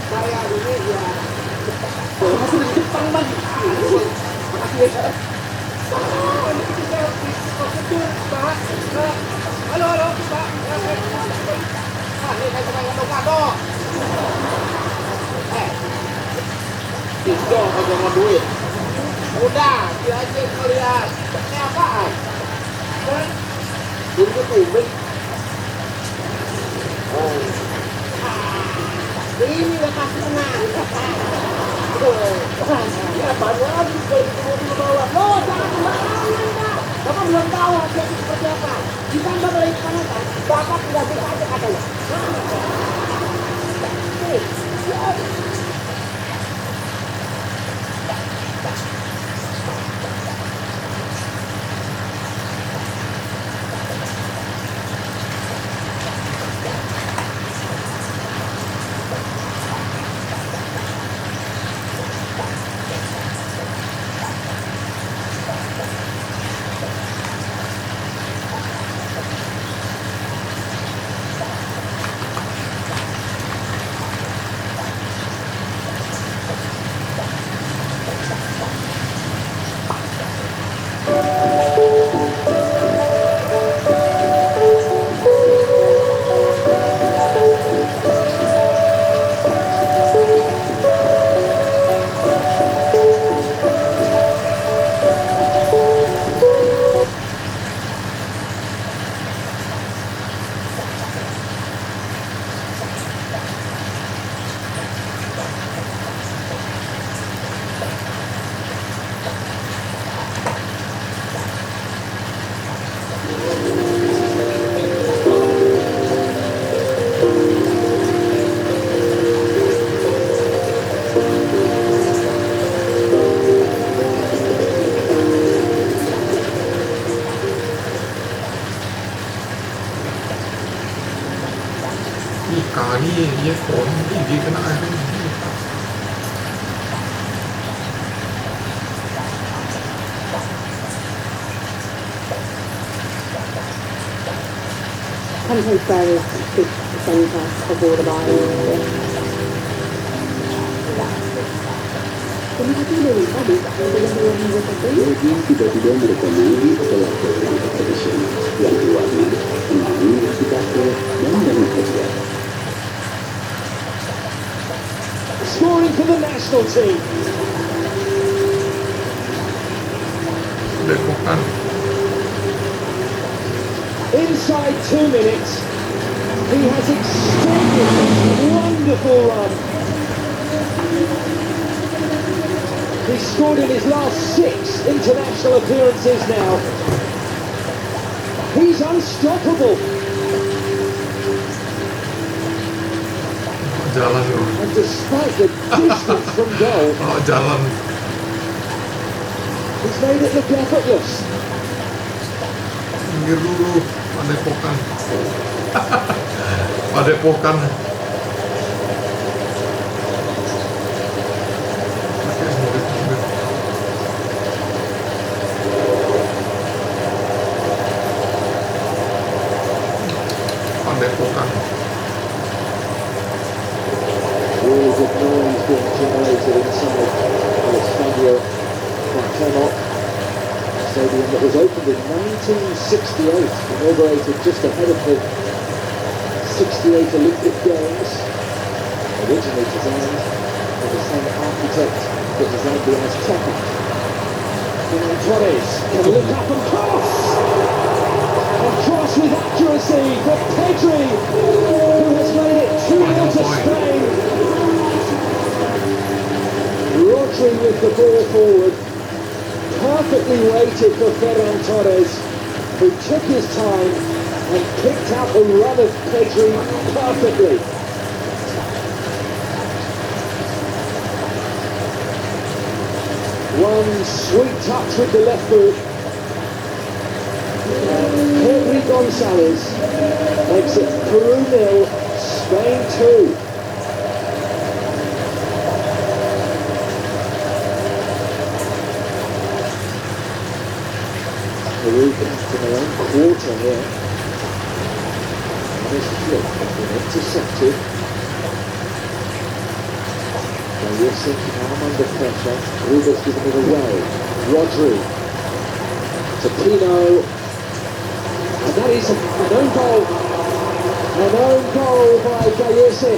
Saya ini ya masih di Jepang lagi. Makasih ya. Ini kita di prosedur, Pak. Halo, halo, Pak. Ini saya cuma ngomong kado. Tiga kalau mau duit. Udah, dia aja ngeliat. Ini apaan? Tunggu tunggu. Ini udah pasti menang. Ya banyak lagi kalau ketemu di bawah. Loh, jangan sembarangan, Pak. Bapak belum tahu hasilnya seperti apa. Kita nggak boleh dipanaskan. Bapak tidak bisa aja katanya. Kali dia phone dia kena air. Sometimes very big centre of all the buying. Mungkin tiba-tiba mereka mandi setelah program tradisional yang keluarnya menangis musikator dan banyak kerja. Scoring for the national team. Depokan. Inside 2 minutes, he has extended a wonderful run. He's scored in his last 6 international appearances now. He's unstoppable. Jalan loh. And despite the distance from goal, Oh, jalan. he's made it look effortless. Pinggir dulu, padepokan. Padepokan. Pakai murid-murid. Padepokan. Walls of noise being generated inside the Stadio Cuauhtémoc Stadium that was opened in 1968, inaugurated just ahead of the 68 Olympic Games, originally designed by the same architect that designed the Azteca. Ferran Torres can look up and cross! And cross with accuracy for Pedri, who has made it 2-0 to Spain. Rodri with the ball forward, perfectly waited for Ferran Torres, who took his time and picked out the run of Pedri perfectly. One sweet touch with the left boot, Gonzalez makes it Peru 0, Spain 2. Peru back in their own quarter here. And this flick has been intercepted. Wilson now under pressure. Ruber's giving it away. Rodri to Pino. And that is an own goal. An own goal by Gallese.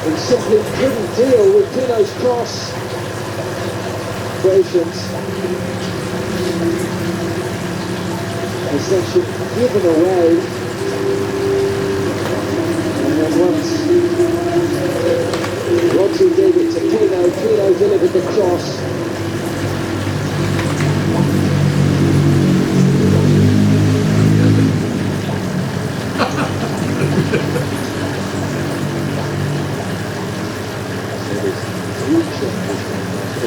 He simply couldn't deal with Pino's cross. Croatians. Possession given away. And then once Rodri gave it to Pino, Pino delivered the cross.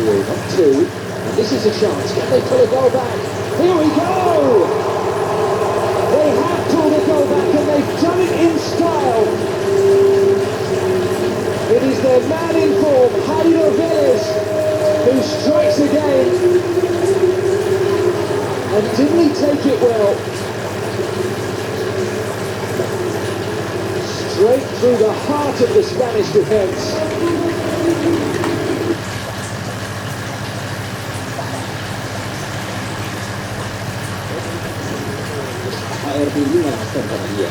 Not two, and this is a chance. Can they pull a goal back? Here we go! They have pulled a goal back and they've done it in style. It is their man in form, Jairo Vélez, who strikes again. And didn't he take it well? Straight through the heart of the Spanish defence. ARD 5 karena dia.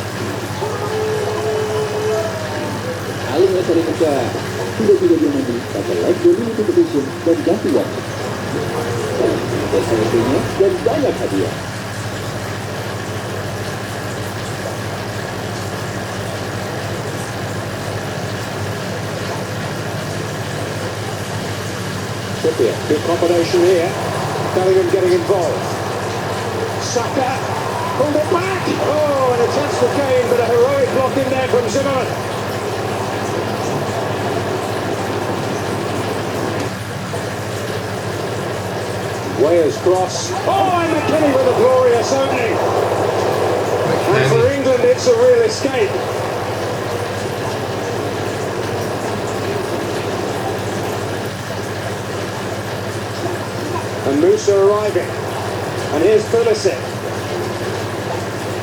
Alung dari Meka tidak mandi pada live dulu competition dan ganti waktu. Ada selesainya dan banyak hadiah. Trippier, good combination here. Bellingham getting involved. Saka pulled it back. Oh, and a chance for Kane, but a heroic block in there from Zimmerman. Weah's cross. Oh, and McKinney with a glorious opening. And for England, it's a real escape. And Musa arriving. And here's Pulisic.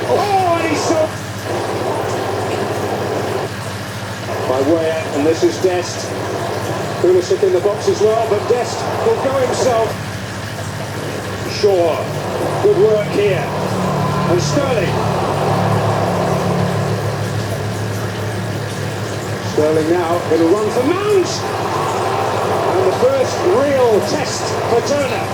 Oh, and he's so... By Weah, and this is Dest. Pulisic in the box as well, but Dest will go himself. Shaw, good work here. And Sterling. Sterling now, it'll run for Mount. And the first real test for Turner.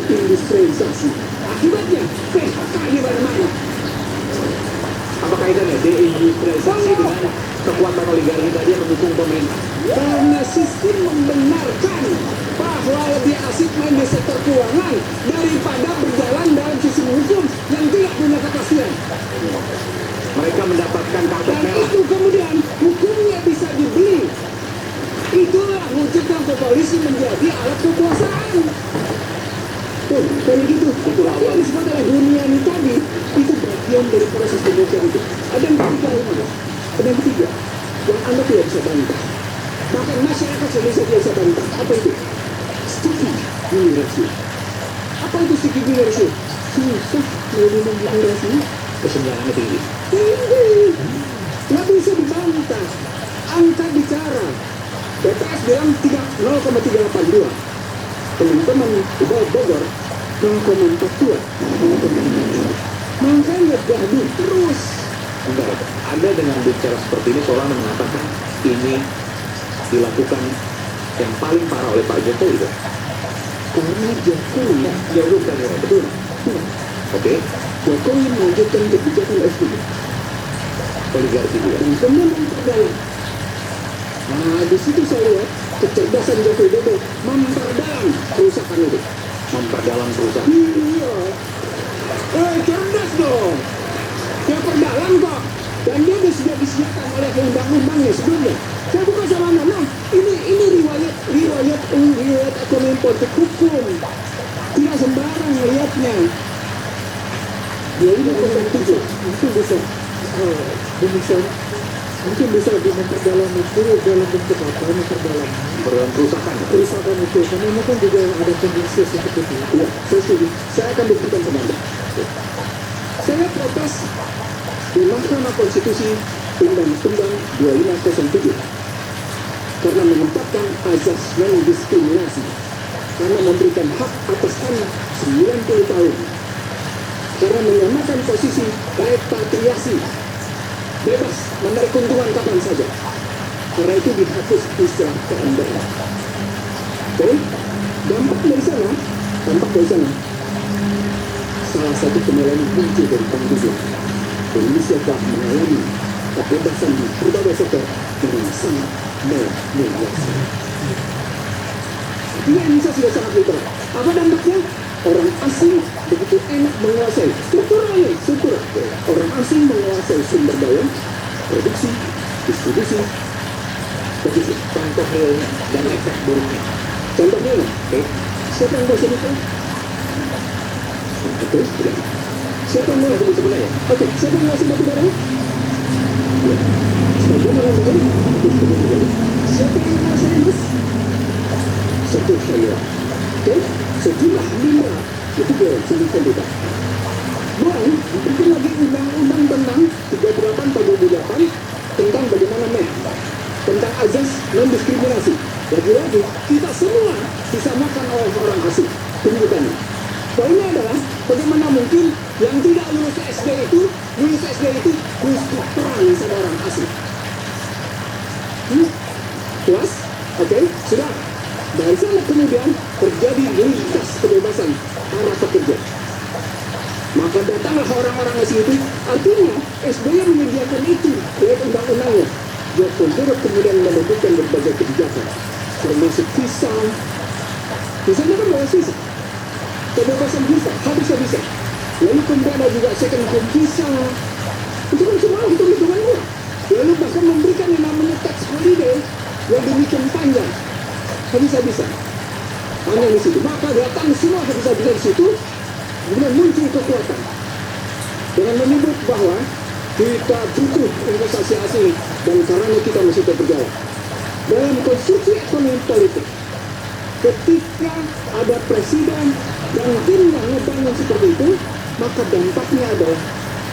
deindustrialisasi. Akibatnya PHK di mana-mana. Apa kaitannya deindustrialisasi dengan kekuatan oligarki tadi yang mendukung pemerintah? Karena sistem membenarkan bahwa lebih asik main di sektor keuangan daripada berjalan dalam sistem hukum yang tidak punya kepastian. Mereka mendapatkan kartu Dan merah. itu kemudian hukumnya bisa dibeli. Itulah wujudnya polisi menjadi alat kekuasaan. Tuh, kayak gitu. Itulah Yang disebut oleh Buniani tadi, itu bagian dari proses demokrasi itu. Ada yang ketiga, ada yang ketiga, yang Anda tidak bisa bantah. Bahkan masyarakat Indonesia tidak bisa bantah. Apa itu? Sticky generasi. Apa itu sticky generasi? Susah melindungi generasi. Kesenjangannya tinggi. Tinggi. Nggak bisa dibantah. Angka bicara. BPS bilang 0,382. Teman-teman Bogor 0,42. Makanya gaduh terus. Enggak, Anda dengan bicara seperti ini seolah mengatakan ini dilakukan yang paling parah oleh Pak Jokowi. Karena Jokowi Jauhkan ya, betul. Oke, Jokowi melanjutkan kebijakan SBY oligarki juga. dan kemudian memperdalam. Nah, di situ saya lihat kecerdasan Joko Widodo memperdalam kerusakan itu. Memperdalam perusahaan. Iya. Cerdas dong. Dia perdalam kok. Dan dia sudah disediakan oleh undang-undangnya sebelumnya. Saya bukan salah nama. Ini riwayat ekonomi politik hukum. Tidak sembarang melihatnya. Dia ini bukan bisa. Mungkin bisa. Demikian. Mungkin bisa lebih memperdalam itu dalam bentuk apa? Memperdalam Memperdalam kerusakan. kerusakan itu. Karena ini kan juga ada kondisi seperti itu. Iya, saya setuju. Saya akan buktikan sama Anda. Saya protes di Mahkamah Konstitusi Undang-Undang 2507 karena menempatkan azas non-diskriminasi, karena memberikan hak atas anak 90 tahun, karena menyamakan posisi repatriasi, bebas menarik keuntungan kapan saja. Karena itu dihapus istilah keandaian. Oke, dampak dari sana, salah satu penilaian kunci dari panggung Indonesia telah mengalami kebebasan di berbagai sektor dengan sangat menguasai. Indonesia sudah sangat liberal. Apa dampaknya? Orang asing begitu enak menguasai strukturalnya. Orang asing menguasai sumber daya, produksi, distribusi, begitu. Contoh realnya dan efek buruknya. Contohnya, oke, siapa yang bahasa itu? Oke, tidak. Siapa yang menguasai sebenarnya? Oke, siapa yang menguasai batu bara? Ya. Siapa yang menguasai? Siapa yang menguasai emas? Satu triliun. Oke, sejumlah miliar itu dia sendiri kita. Dan itu lagi undang-undang tentang 38 tahun 2008 tentang bagaimana orang asing. Puas? Oke, sudah. Dari sana kemudian terjadi lintas kebebasan para pekerja. Maka datanglah orang-orang asing itu. Artinya SBY menyediakan itu lewat undang-undangnya. Joko Widodo kemudian menentukan berbagai kebijakan, termasuk visa. Misalnya kan bawa visa, kebebasan visa, habis-habisan. Lalu kemudian ada juga second home visa. Itu kan semua hitung-hitungan murah. Lalu bahkan memberikan yang namanya tax holiday yang demikian panjang, habis-habisan. Panjang di situ. Maka datang semua habis-habisan di situ. Kemudian muncul kekuatan dengan menyebut bahwa kita butuh investasi asing dan karena kita masih berjalan dalam konstruksi ekonomi politik. Ketika ada presiden yang tim yang ngebangun seperti itu, maka dampaknya adalah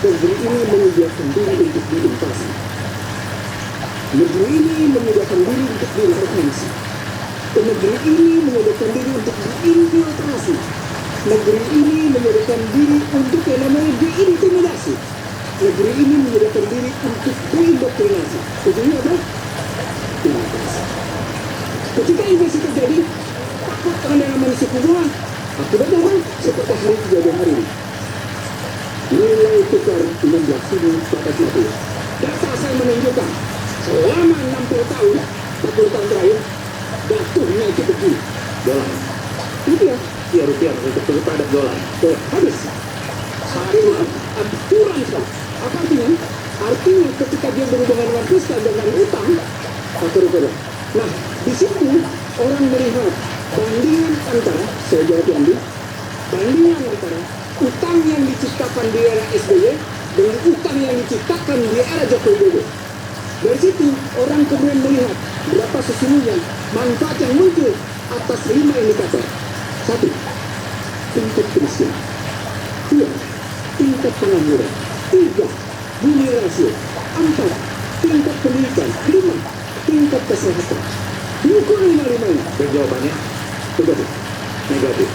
negeri ini menyediakan diri untuk diinvasi. Negeri ini menyediakan diri untuk diintervensi. Negeri ini menyediakan diri untuk diinfiltrasi. Negeri ini menyediakan diri untuk yang namanya diintimidasi. Negeri ini menyediakan diri untuk diindoktrinasi. Ujungnya apa? Invasi. Ketika invasi terjadi, takut dengan yang namanya suku bunga. Akibatnya apa? Seperti hari kejadian hari ini. Nilai tukar 16.450. Data saya menunjukkan selama 60 tahun, 40 tahun terakhir, jatuhnya itu begini. Dolar. Rupiah. Ya rupiah untuk terhadap dolar. Habis. Artinya, kurang sekali. Apa artinya? Artinya ketika dia berhubungan dengan fiskal dengan utang, atau rupiah. Nah, di situ orang melihat bandingan antara, saya jawab yang di, bandingan antara utang yang diciptakan di era SBY dengan utang yang diciptakan di era Joko Widodo. Dari situ orang kemudian melihat berapa sesungguhnya manfaat yang muncul atas 5 indikator. 1. Tingkat kemiskinan. 2. Tingkat pengangguran. 3. Bunyi rasio. 4. Tingkat pendidikan. 5. Tingkat kesehatan. Ukur 5-5 ini. Dan jawabannya negatif. Negatif.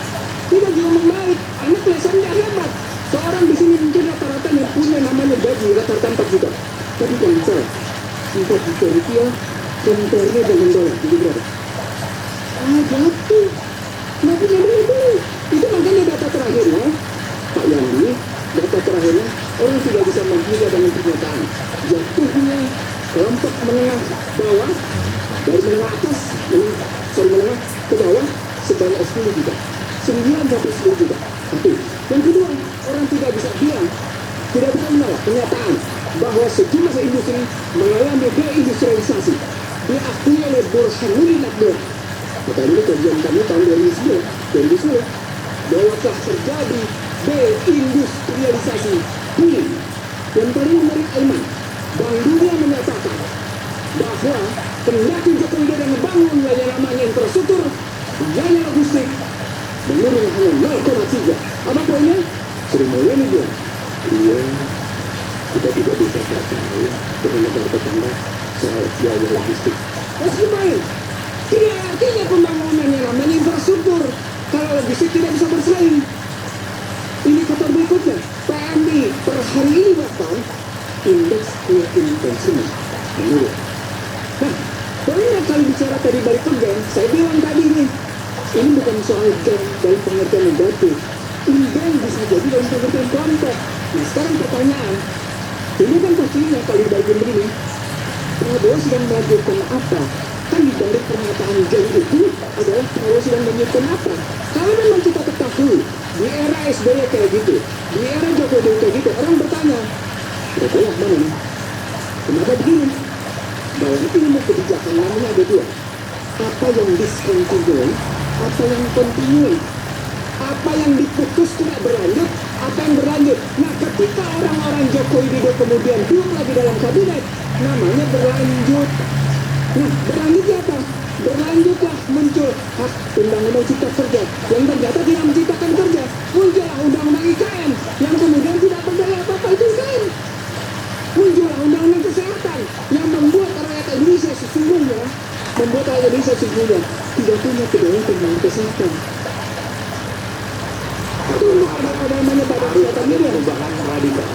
Tidak juga membaik. Anak lesannya hebat. Seorang di sini mungkin rata-rata yang punya namanya gaji rata-rata 4 juta. Tapi kalau misalnya 4 juta rupiah, compare-nya dengan dolar, jadi berapa? Jatuh. Nggak punya duit dulu. Itu makanya data terakhirnya, Pak Yandi, data terakhirnya, orang tidak bisa menghina dengan pernyataan. Jatuhnya kelompok menengah bawah, dari menengah atas, menengah ke bawah, sebanyak 10 juta. 9-10 juta. Satu. Yang kedua, orang tidak bisa bilang, tidak bisa menolak kenyataan bahwa sejumlah industri mengalami deindustrialisasi. Diakui oleh Burhanuddin Abdullah. Maka ini kajian kami tahun 2010 bahwa telah terjadi deindustrialisasi dunia. Yang paling menarik Aiman, Bank Dunia menyatakan bahwa kendati Joko Widodo membangun yang namanya infrastruktur, biaya logistik menurun hanya 0,3. Apa poinnya? Sri Mulyani bilang, iya, kita tidak bisa bersaing dengan negara tetangga soal biaya logistik. Terus gimana? Tidak artinya pembangunan yang namanya infrastruktur kalau logistik tidak bisa bersaing. Indikator berikutnya, PMI per hari ini bahkan indeks keyakinan konsumen menurun. Nah, poinnya kalau bicara tadi balik ke geng, saya bilang tadi ini bukan soal geng dalam pengertian negatif. Ini geng bisa jadi dalam pengertian kelompok. Nah sekarang pertanyaan, ini kan pastinya kalau dibalik begini, Prabowo sedang melakukan apa? Kan dibalik pernyataan geng itu adalah Prabowo sedang melakukan apa? Kalau memang kita ketahui di era SBY kayak gitu, di era Joko Widodo kayak gitu, orang bertanya, Prabowo mana nih? Kenapa begini? Dalam ilmu kebijakan namanya ada dua. Apa yang discontinue, apa yang continue. Apa yang diputus tidak berlanjut, apa yang berlanjut. Nah ketika orang-orang Joko Widodo kemudian duduk lagi dalam kabinet, namanya berlanjut. Nah berlanjutnya apa? Berlanjutlah muncul hak undang-undang cipta kerja yang ternyata tidak menciptakan kerja. Muncullah undang-undang IKN yang kemudian tidak berdaya apa-apa, itu IKN. Muncullah undang-undang kesehatan yang membuat rakyat Indonesia sesungguhnya tidak punya kedaya tentang kesehatan. Itu ada namanya pada kesehatan ini perubahan radikal.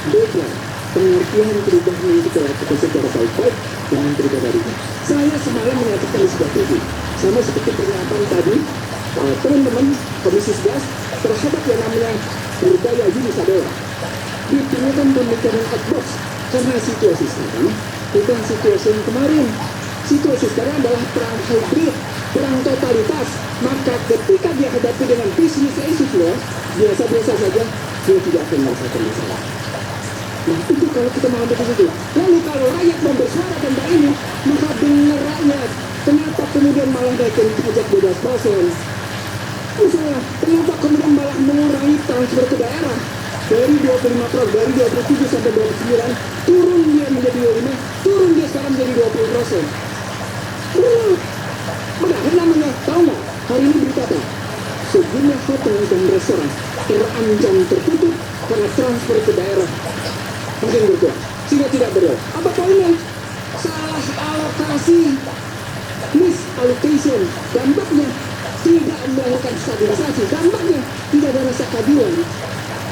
Background pengertian perubahan itu dilakukan secara baik-baik dengan pribadinya. Saya semalam menyatakan di sebuah TV, sama seperti pernyataan tadi teman-teman Komisi 11 terhadap yang namanya budaya Yunus Adola. Diperlukan pemikiran outbox karena situasi sekarang bukan situasi yang kemarin. Situasi sekarang adalah perang hybrid, perang totalitas. Maka ketika dia hadapi dengan bisnis issues biasa-biasa saja, dia tidak akan merasakan masalah. Nah itu kalau kita menghadapi itu. Lalu kalau rakyat mau bersuara tentang ini, maka dengar rakyat. Kenapa kemudian malah naikin pajak 12%? Misalnya, kenapa kemudian malah mengurangi transfer ke daerah dari 25%, dari 27 sampai 29, turun dia menjadi 25, turun dia sekarang menjadi 20%. Padahal namanya, tahu nggak? Hari ini berita apa? Sejumlah hotel dan restoran terancam tertutup karena transfer ke daerah makin berkurang, sehingga tidak berjalan. Apa poinnya? Salah alokasi, misallocation. Dampaknya tidak melakukan stabilisasi, dampaknya tidak ada rasa keadilan.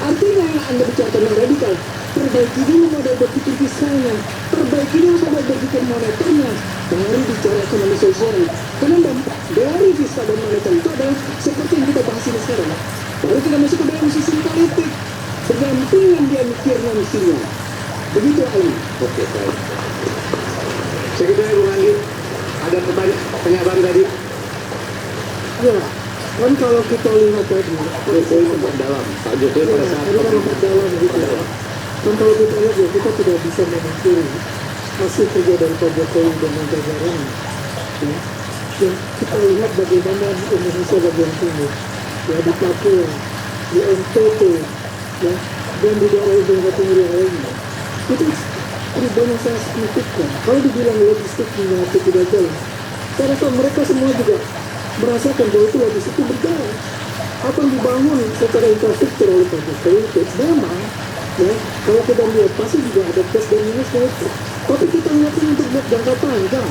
Artinya yang Anda bicara tentang radikal, perbaiki dulu model berpikir fiskalnya, perbaiki dulu model berpikir moneternya, baru bicara ekonomi sosial. Karena dampak dari fiskal dan moneter itu adalah seperti yang kita bahas ini sekarang. Baru kita masuk ke dalam sistem politik, berdampingan dia mikirnya mestinya. Begitu Ali. Oke, baik. Sekretari Bung Andi, ada pernyataan tadi? Ya, kan kalau kita lihat tadi, Jokowi memperdalam, Pak Jokowi pada saat ini kan memperdalam gitu ya. Dan kalau kita lihat ya, kita tidak bisa memungkiri hasil kerja dari Pak Jokowi dan jajarannya. Ya. Dan kita lihat bagaimana Indonesia bagian timur, ya di Papua, di NTT, ya, dan di daerah timur yang lainnya. Itu perubahan yang sangat signifikan. Kalau dibilang logistiknya tidak jalan, saya rasa mereka semua juga merasakan bahwa itu logistik itu berjalan. Apa yang dibangun secara infrastruktur oleh Pak Jokowi itu memang, ya, kalau kita lihat pasti juga ada plus dan minusnya itu. Tapi kita lihat untuk jangka panjang.